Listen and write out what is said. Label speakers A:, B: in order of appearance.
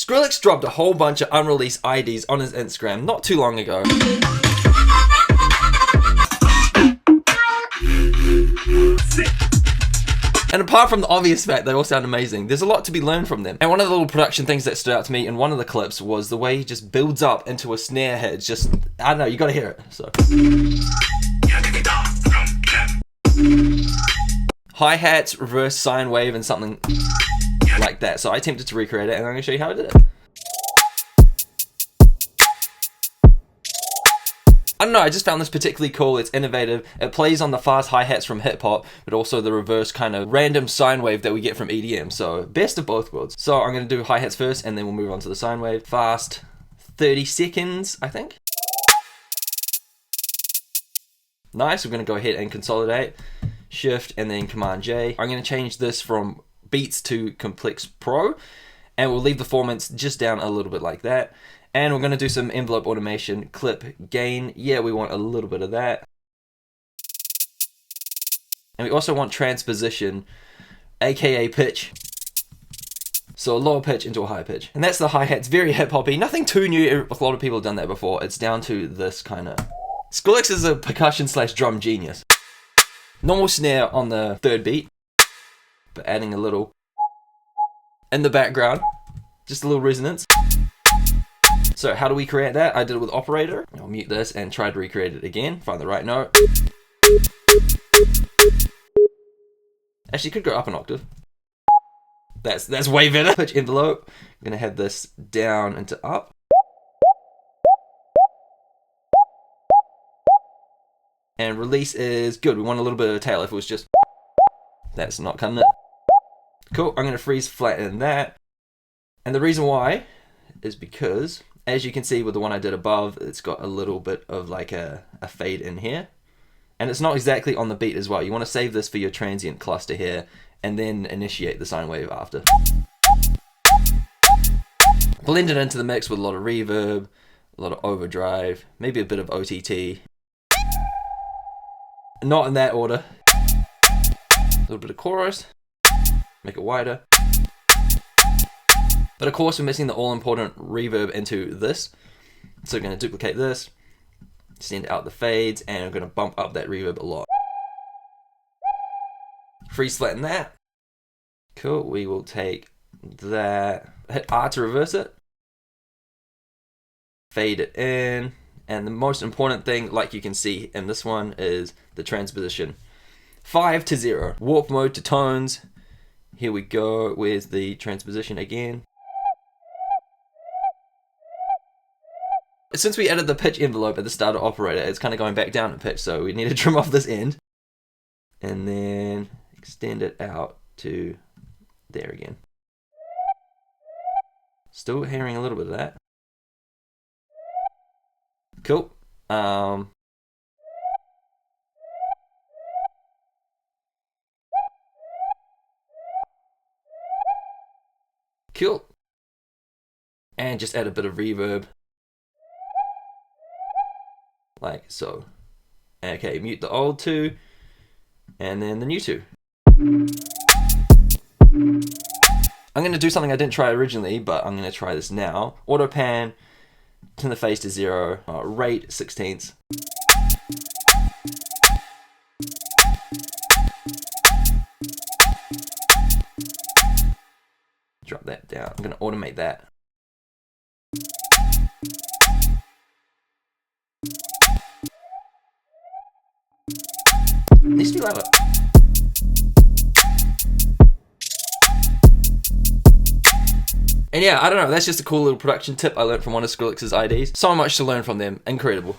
A: Skrillex dropped a whole bunch of unreleased IDs on his Instagram not too long ago. And apart from the obvious fact they all sound amazing, there's a lot to be learned from them. And one of the little production things that stood out to me in one of the clips was the way he just builds up into a snare hit. It's just, I don't know, you gotta hear it. So hi-hats, reverse sine wave, and something like that. So I attempted to recreate it, and I'm gonna show you how I did it. I don't know, I just found this particularly cool. It's innovative. It plays on the fast hi-hats from hip-hop, but also the reverse kind of random sine wave that we get from EDM. So best of both worlds. So I'm going to do hi-hats first, and then we'll move on to the sine wave. Fast 30 seconds, I think. Nice, we're going to go ahead and consolidate. Shift and then Command J. I'm going to change this from Beats to Complex Pro, and we'll leave the formants just down a little bit like that. And we're going to do some envelope automation, clip, gain. Yeah, we want a little bit of that. And we also want transposition, aka pitch. So a lower pitch into a higher pitch. And that's the hi-hats, very hip-hoppy. Nothing too new, a lot of people have done that before. It's down to this kind of... Skrillex is a percussion / drum genius. Normal snare on the third beat, but adding a little in the background, just a little resonance. So how do we create that? I did it with Operator. I'll mute this and try to recreate it again. Find the right note. Actually, you could go up an octave. That's way better. Pitch envelope. I'm gonna have this down into up. And release is good. We want a little bit of a tail. If it was just, that's not cutting it. Cool. I'm gonna freeze flatten that. And the reason why is because, as you can see with the one I did above, it's got a little bit of like a fade in here. And it's not exactly on the beat as well. You want to save this for your transient cluster here, and then initiate the sine wave after. Blend it into the mix with a lot of reverb, a lot of overdrive, maybe a bit of OTT. Not in that order. A little bit of chorus, make it wider. But of course we're missing the all-important reverb into this. So we're going to duplicate this, send out the fades, and we're going to bump up that reverb a lot. Freeze flatten that. Cool, we will take that, hit R to reverse it. Fade it in. And the most important thing, like you can see in this one, is the transposition. 5 to 0. Warp mode to tones. Here we go. Where's the transposition again? Since we added the pitch envelope at the start of Operator, it's kind of going back down in pitch, so we need to trim off this end. And then extend it out to there again. Still hearing a little bit of that. Cool. Cool. And just add a bit of reverb. Like so. Okay, mute the old two, and then the new two. I'm going to do something I didn't try originally, but I'm going to try this now. Auto pan, turn the phase to 0, rate 16ths. Drop that down. I'm going to automate that. It needs to be louder. And yeah, I don't know, that's just a cool little production tip I learned from one of Skrillex's IDs. So much to learn from them, incredible.